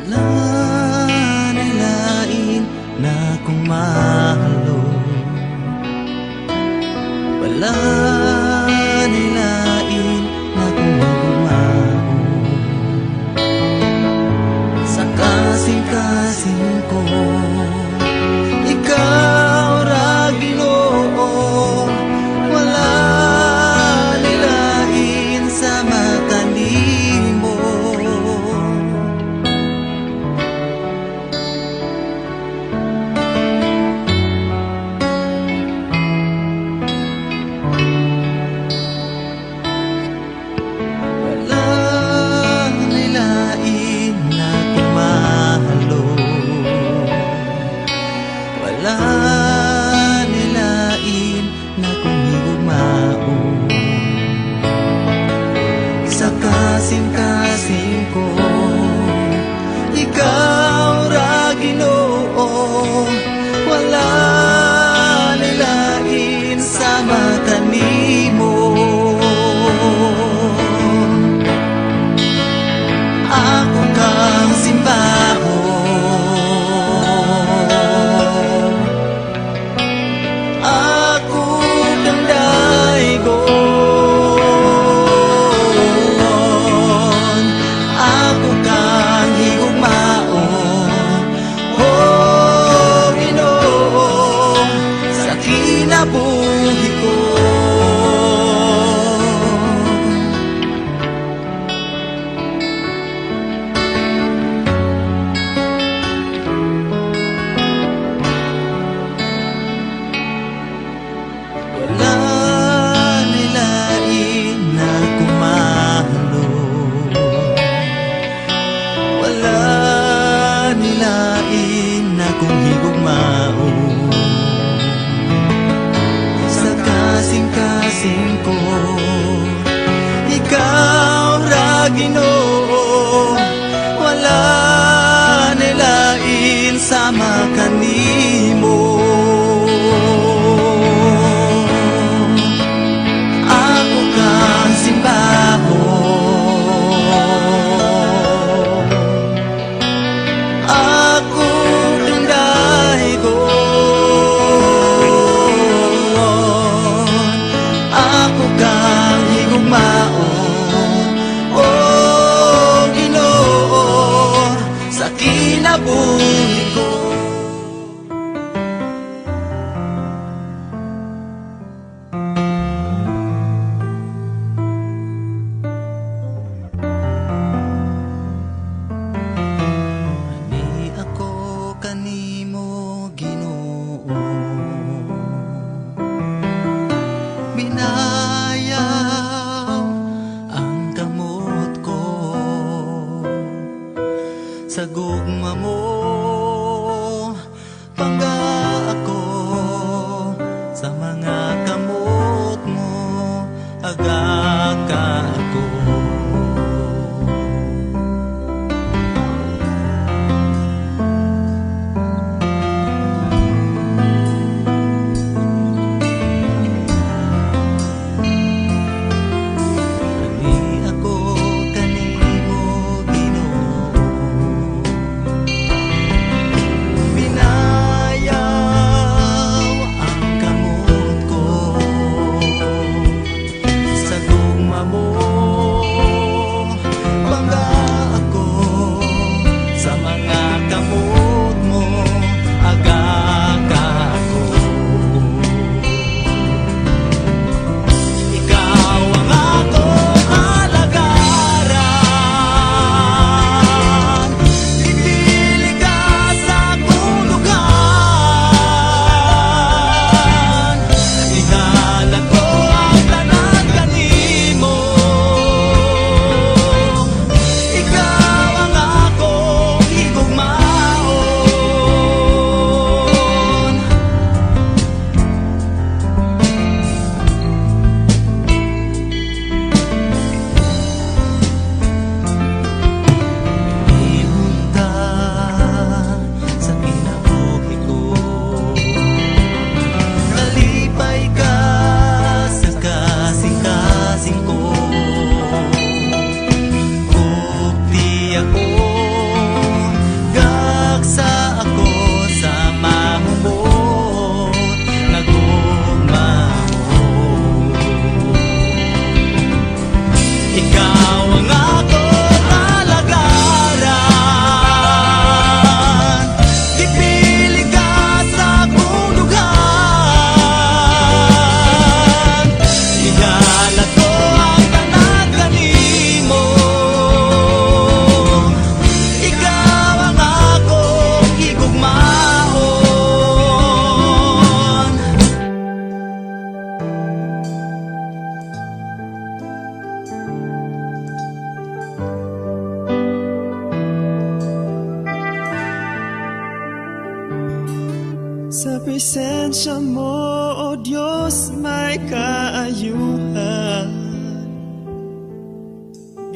Wala nilain na kung mahalo, wala nilain na kung magumao. Sa kasing-kasing ko, ikaw ra Ginoo, wala nilain sa mata nimo. Wala nilain na kung higugmao. Sa kasing-kasing ko, ikaw ra Ginoo, wala nilain sa mata nimo. Ako kang simbaho, buhi ko. Wala nilain na kumahalo, wala nilain na kung higugmao. Kasing-kasing ko, ikaw ra Ginoo, wala nilain sama kanimo. Ako kang simbaho, ako kang daigo. Ako kang higugmao, o Ginoo, sa kinabuhi ko. Ani ako kanimo Ginoo, binayaw ang kamot ko. Sa gugma mo, bangga ako. Sa mga kamot mo, agaka ako. Binaya Sa presensya mo, O Diyos, may kaayuhan.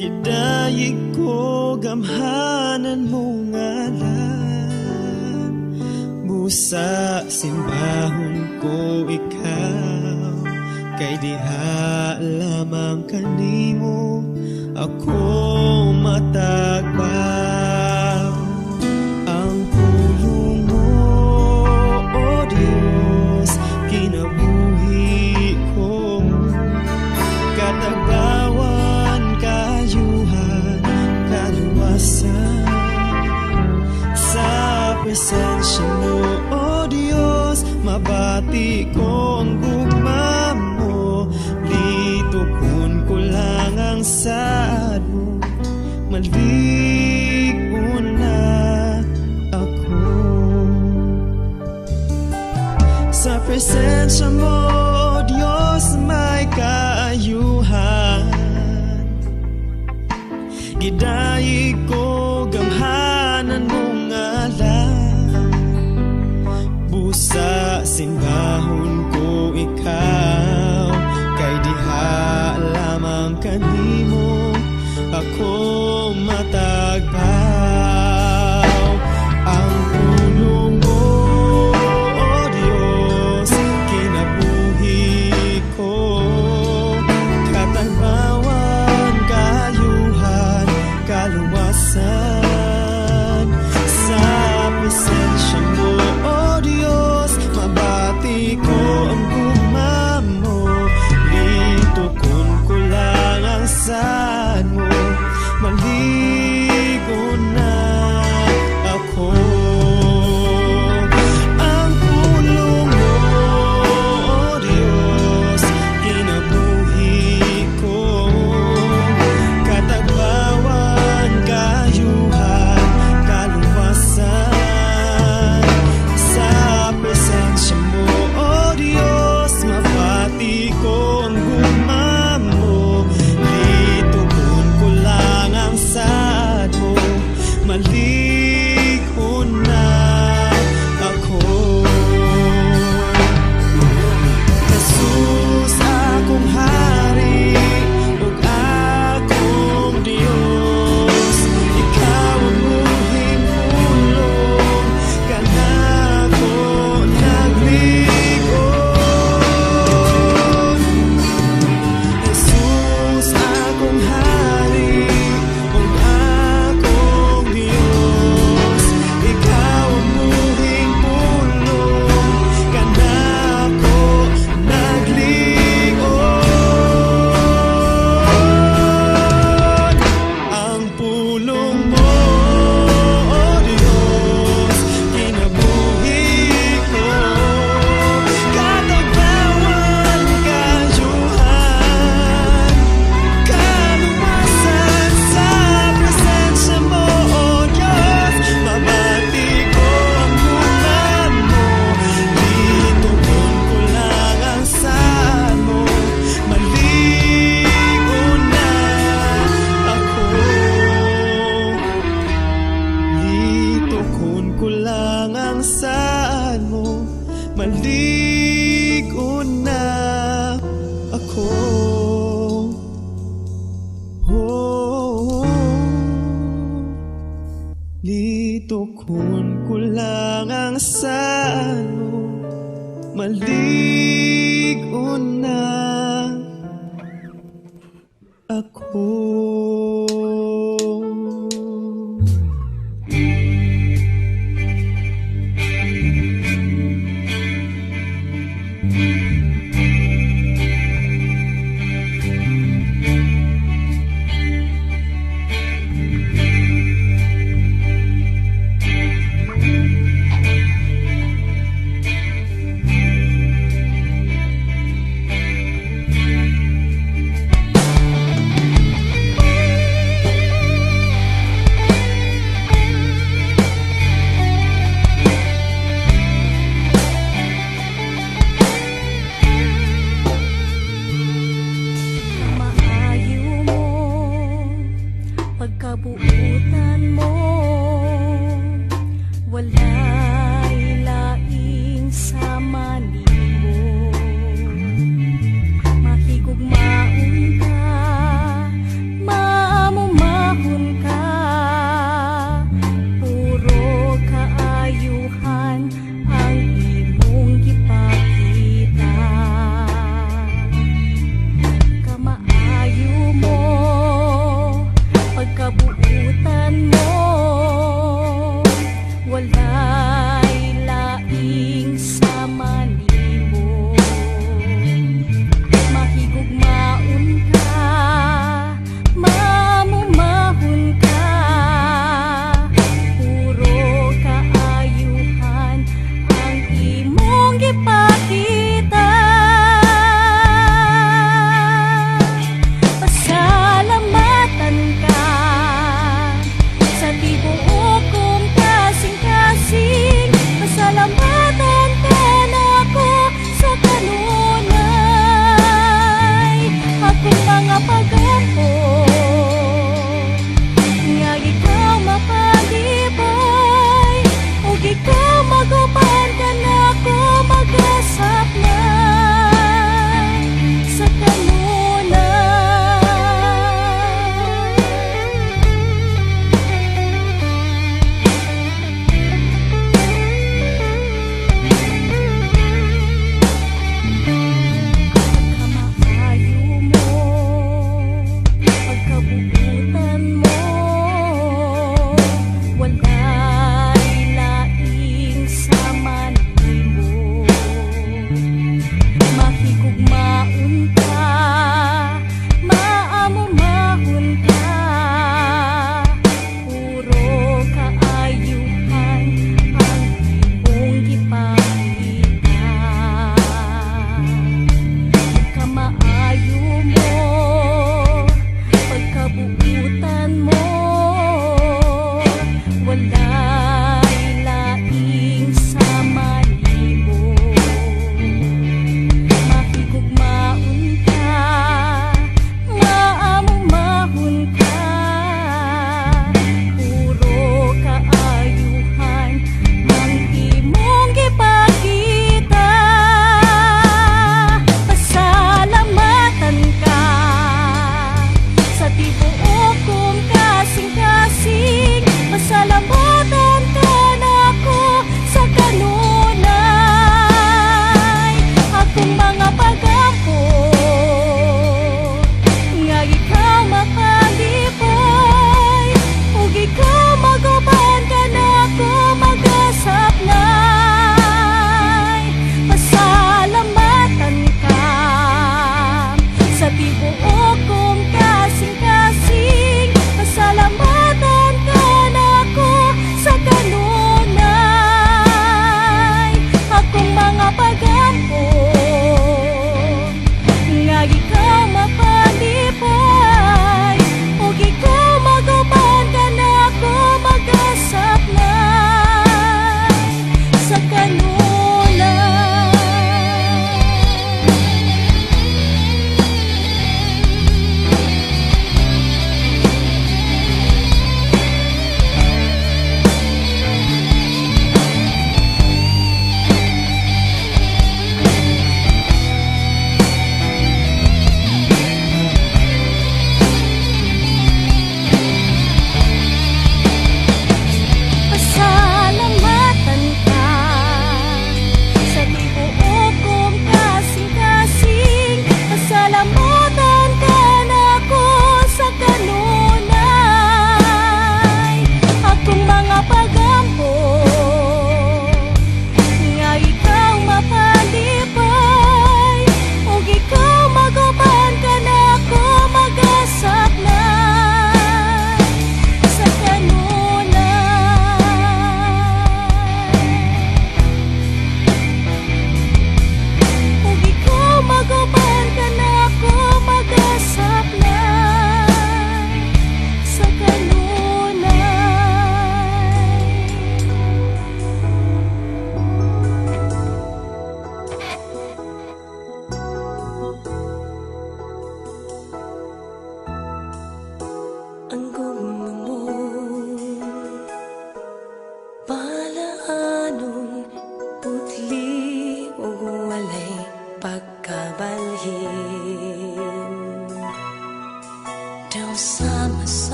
Gidayig ko gamhanan mo ngalan. Busa simbahon ko ikaw, kay diha lamang kanimo ako matagbaw. Ang pulong mo, O Diyos, kinabuhi ko. Katagbawan, kayuhan, kaluwasan. Sa presensya mo, O Diyos, mabati ko ang gugma mo. Litukon ko lang ang saad mo, maligon na ako. Sa presensya mo, O Diyos, may kaayuhan. Gidayig ko gamhanan mo ngalan. Busa simbahon ko ikaw, kay diha lamang kanimo ako matagbaw. Ang pulong mo, O Diyos, kinabuhi ko. Katagbawan, kayuhan, kaluwasan. Sa presensya mo, O Diyos, mabati ko ang gugma mo. Litukon ko lang ang saad mo, maligo na ako. Ang pulong mo, O Diyos, kinabuhi ko. Katagbawan, kayuhan, kaluwasan. Sa presensya mo, O Diyos, mabati ko ang gugma mo. Litukon ko lang ang saad mo, maligo na ako. Jesus, akong hari, ug akong Diyos. Ikaw ang muhing pulong, kanako nagligon. Jesus, akong hari, ug akong Diyos. Ikaw ang muhing pulong, kanako nagligon. Ang pulong mo, O Diyos, kinabuhi ko. Katagbawan, kayuhan, kaluwasan. Sa presensya mo, O Diyos, mabati ko ang gugma mo. Litukon ko lang ang saad mo, maligo na ako. Litukon ko lang ang saad mo, maligo na ako. Oh, litukon ko lang ang saad mo, maligo na ako. walay laing sa manimo. Mahigugmaon ka, mamumahon ka, puro kaayuhan ang imong gipakita. Pasalamatan ka sa tibuok kong kasing-kasing.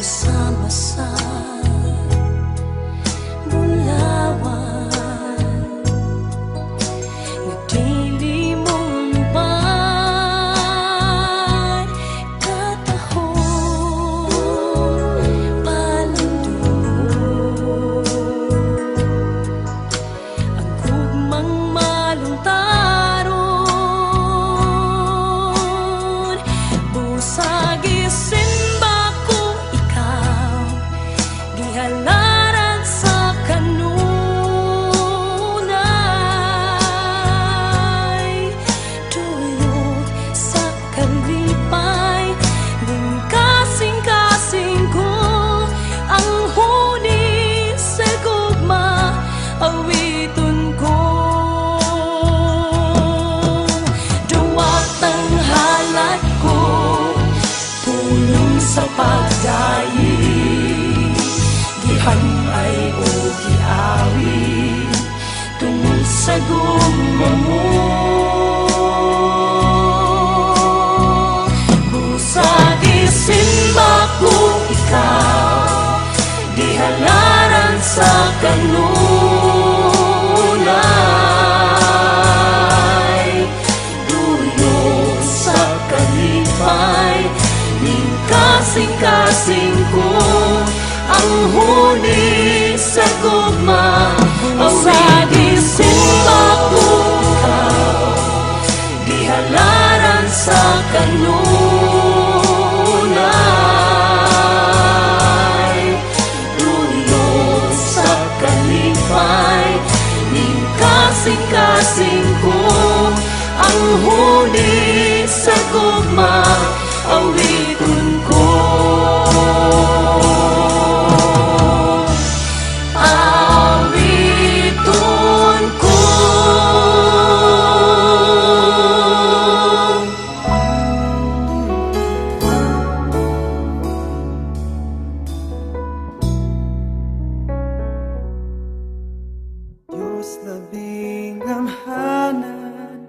sama sa Bulawan. Nagdilimong ba'y katahong palandong? Ang gugmang maluntaron, busagis ko ikaw, di halaran sa kanunay, tuyot sa kalipay, ning kasing-kasing ko ang huni sa gugma, awiton ko. Duwat ang halat ko, tulong sa pagdayi, gihan ay o giawi, tungod sa gugma mo. Busag isimba ko ikaw, di halaran sa kanunay, duyok sa kalipay, ning kasing-kasing ko ang huni sa gugma, busag isimba ko ikaw, di halaran sa kanunay, duyok sa kalipay, ning kasing-kasing ko ang huni sa gugma, awiton ko. Awiton ko. Diyos labing gamhanan,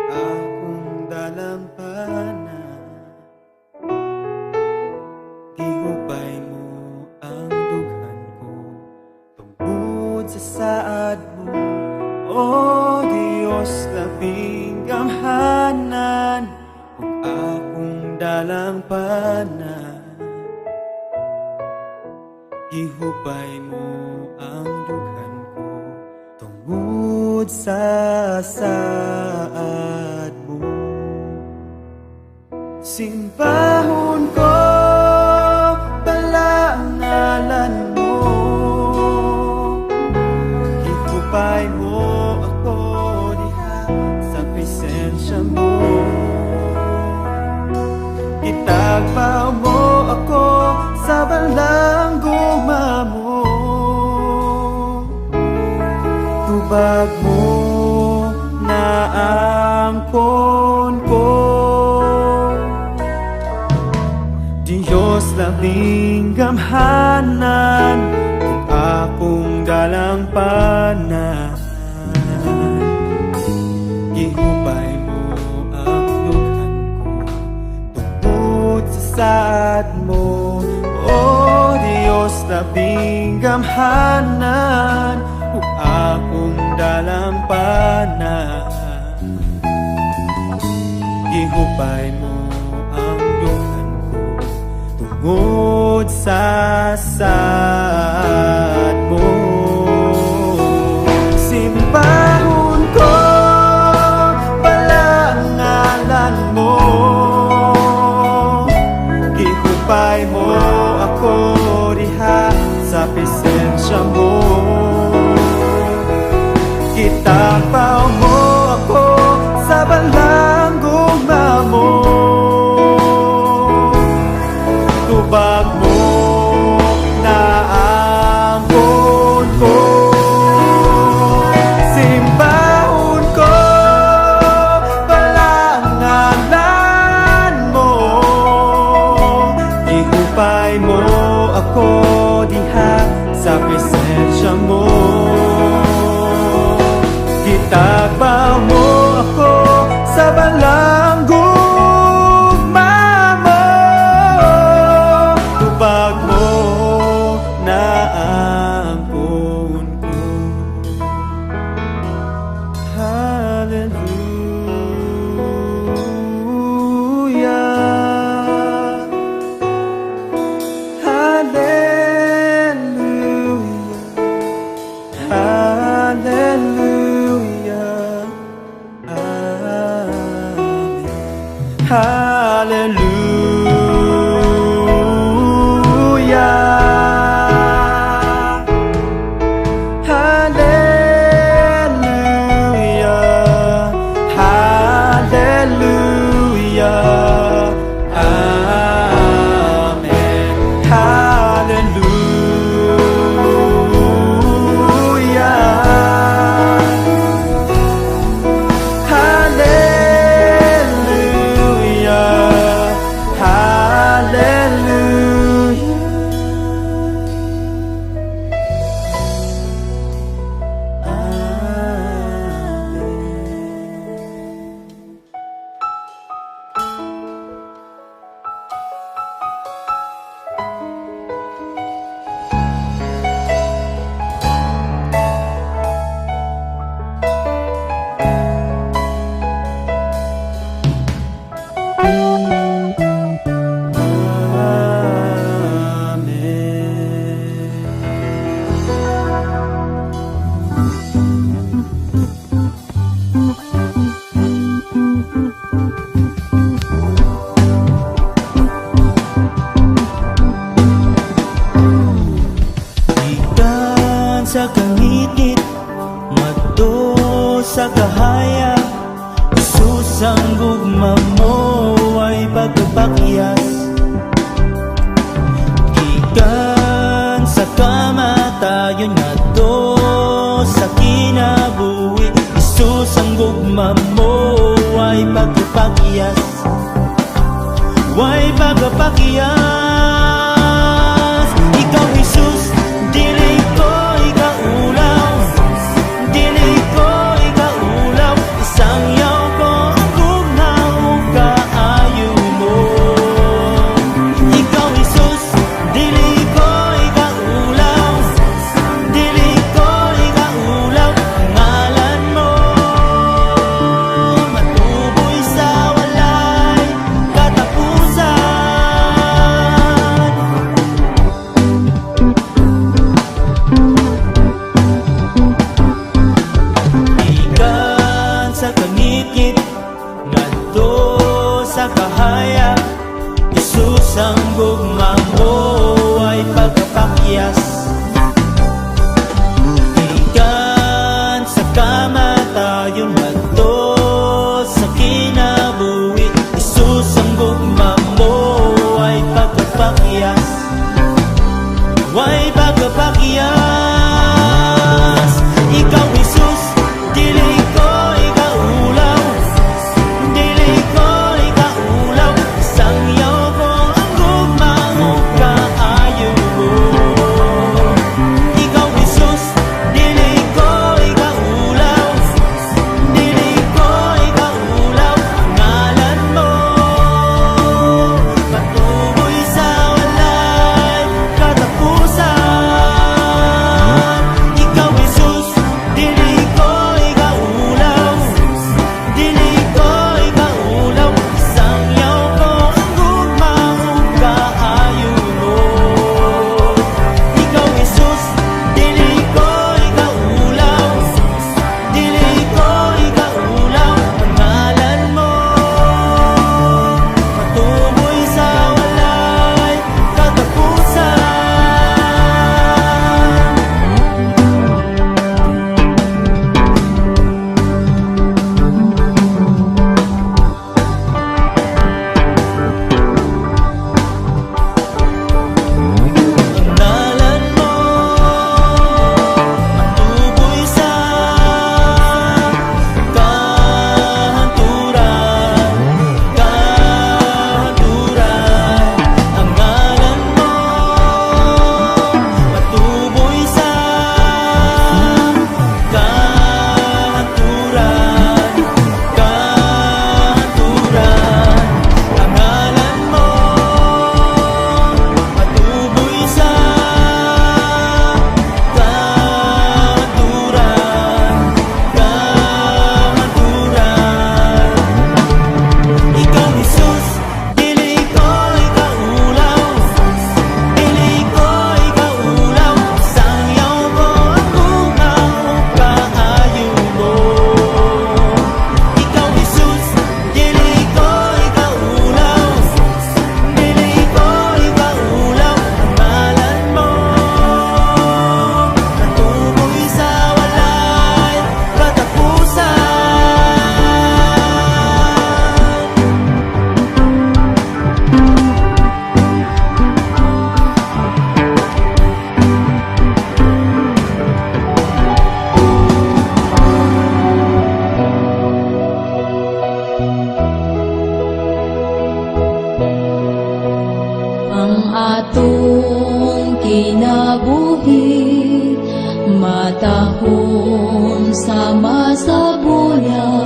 akong dalampanan, gihupay mo ang dughan ko, tungkod sa saad mo. O Diyos labing gamhanan, ug akong dalampanan, gihupay mo ang dughan ko, tungod sa saad mo. Simbahon ko pala ang ngalan mo, gihupay mo ako diha sa presensya mo, itagpaw mo ako sa balang gugma mo, tubag mo na angkon ko. Diyos labing gamhanan, ug akong dalampanan, gihupay mo ang dughan ko, tungkod sa saad mo. O Diyos labing gamhanan, ug akong dalampanan, gihupay mo ang dughan ko, tungod sa saad mo. Simbahon ko pala ang ngalan mo, gihupay mo ako diha sa presensya mo, itagpaw mo ako sa balang gugma mo, tubag mo na angkon ko. Simbahon ko pala ang ngalan mo, gihupay mo ako diha sa presensya mo, itagpaw mo ako sa balang gugma mo, tubag mo pagpakyas. Ikaw Jesus, dili ko ikaulaw, dili ko ikaulaw, isang yaw ko ang gugnaw kaayo mo. Ikaw Jesus, dili ko ikaulaw, dili ko ikaulaw, ang ngalan mo matuboy sa walay katapusan. Ikan sa kangitngit ngadto sa kahayag, Jesus ang gugma mo ay pagpakyas. Ikan sa kamatayon ngadto sa kinabuhi, Jesus ang gugma mo ay pagpakyas, ay pagpakyas. Ikaw Jesus, dili ko ikaulaw, dili ko ikaulaw, isang yaw ko ang gugmao kaayo mo. Ikaw Jesus, dili ko ikaulaw, dili ko ikaulaw, ang ngalan mo matuboy sa walay katapusan. Ikaw Jesus, dili ko ikaulaw, dili ko ikaulaw, isang yaw ko ang gugmao kaayo mo. Ikaw Jesus, dili ko ikaulaw, dili ko ikaulaw, ang ngalan mo matuboy sa walay katapusan. Ang ngalan mo matuboy sa kahanturan, kahanturan. Ang ngalan mo matuboy sa kahanturan, kahanturan. Ang ngalan mo matuboy sa kahanturan, kahanturan. Ikaw Jesus, dili ko ikaulaw, dili ko ikaulaw, isang yaw ko ang gugmao kaayo mo. Ikaw Jesus, dili ko ikaulaw, dili ko ikaulaw, ang ngalan mo matuboy sa walay katapusan. Ang atong kinabuhi matahon sama sa buya,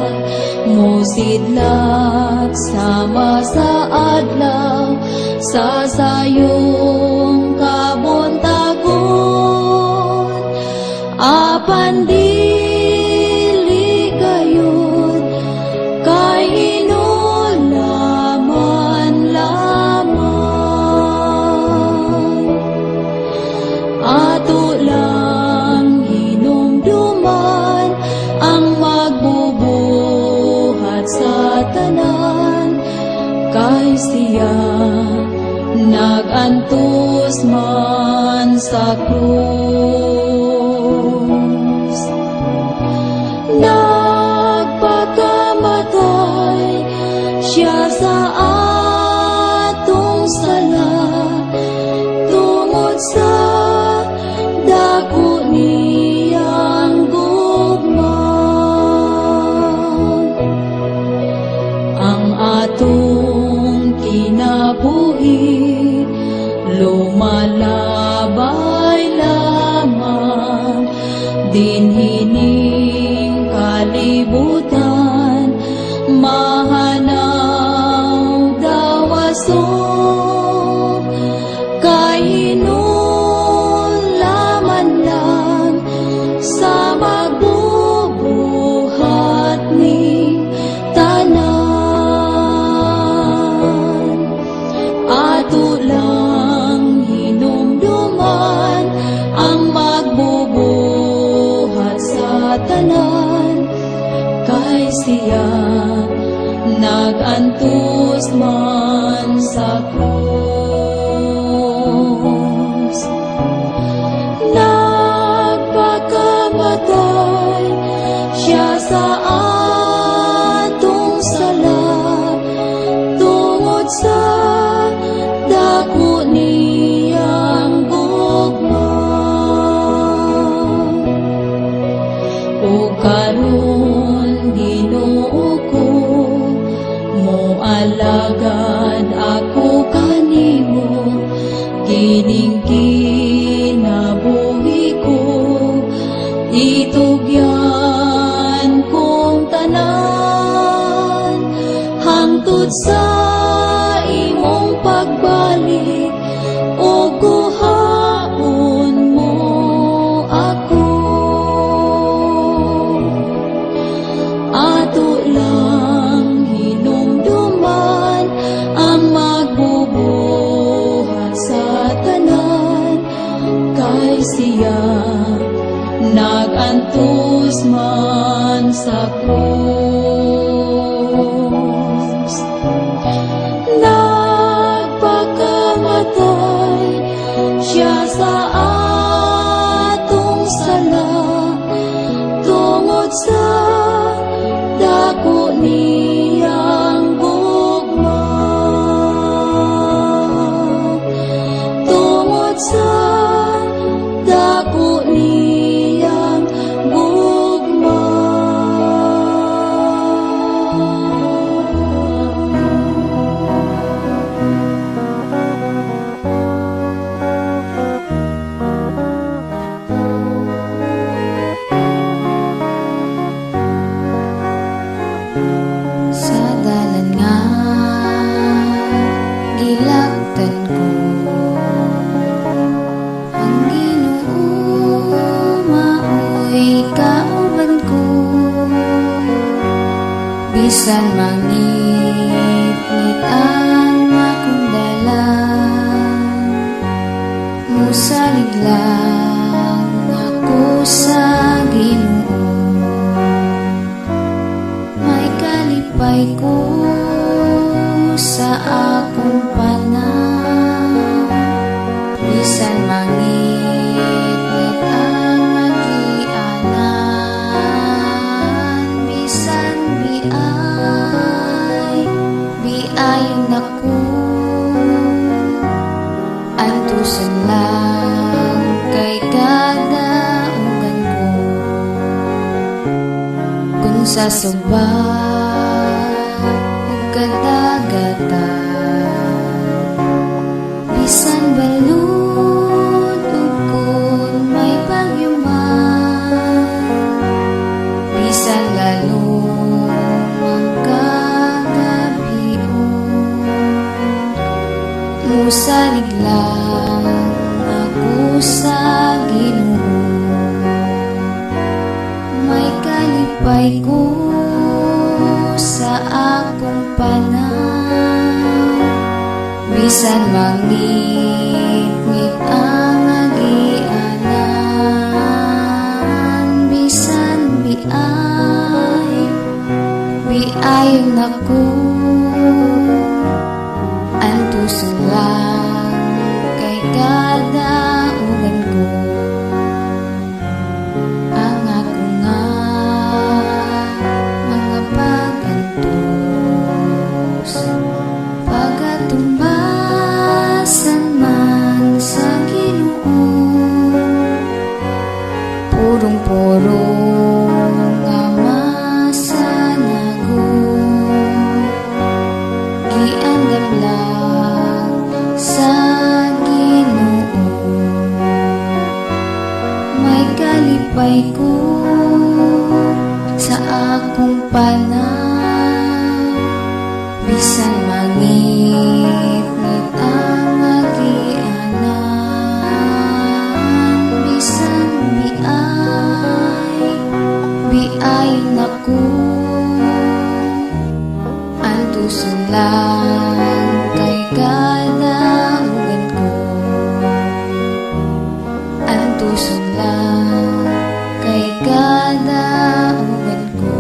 musidlak sama sa adlaw, sa sayong kabuntagon. Apan dili gayud kay hinulaman lamang, ato lang hinumduman ang magbubuhat sa tanan, kay siya nagantos man sa krus. Nagpakamatay siya sa atong sala, tungod sa dako niyang gugma. Ang atong kinabuhi lumalabay lamang dinhining kalibutan, mahanaw daw aso kay hinulaman lang sa magbubuhat ni tanan. Ato lang hinumduman ang magbubuhat sa tanan, kay siya nagantus man sa krus. Nagpakamatay siya sa atong sala, tungod sa dako niyang gugma. O karon Ginoo ko, moalagad ako kanimo, kining kinabuhi ko, itugyan kong tanan, hangtod sa imong pagbalik, o kuhaon mo ako. Ato lang hinumduman ang magbubuhat sa tanan, kay siya nagantus man sa krus. Nagpakamatay siya sa atong sala, tungod sa dako niyang gugma. Tungod sa dako niyang gugma. Sa dalan nga gilaktan ko, ang Ginoo maoy kauban ko. Bisan mangit-ngit ang akong dalan, musalig lang ako sa Ginoo. May kalipay ko sa akong panahon, bisan mangit-ngit ang agianan, bisan biayon ako, antusan lang kay kadaugan ko. Kung sa subat ug kadagatan, bisan balud ug kun may bagyo man, bisan lalong ang kagabion, musalig lang ako sa Ginoo. May kalipay ko sa akong panahon, bisan mangit-ngit ang agianan, bisan biayon ako, antusan lang kay kadaugan ko. Ang ako nga mga pagantos, pagatumbasan man sa Ginoo, purong-purong nga masanago, giandam lang sa Ginoo. buhay ko sa akong panahon, bisan mangit-ngit ang agianan, bisan biay na ko, antuson lang kay kadaugan ko, antuson lang kay kadaugan ko.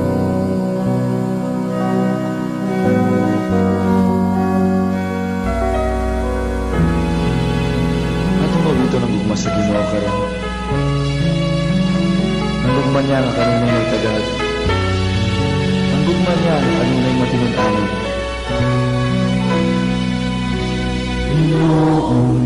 Atong mabito ng gugma sa Ginoo karon. Ang gugma niya nga kanunay nagtagad. Ang gugma niya nga kanunay matinud-anon. Inoong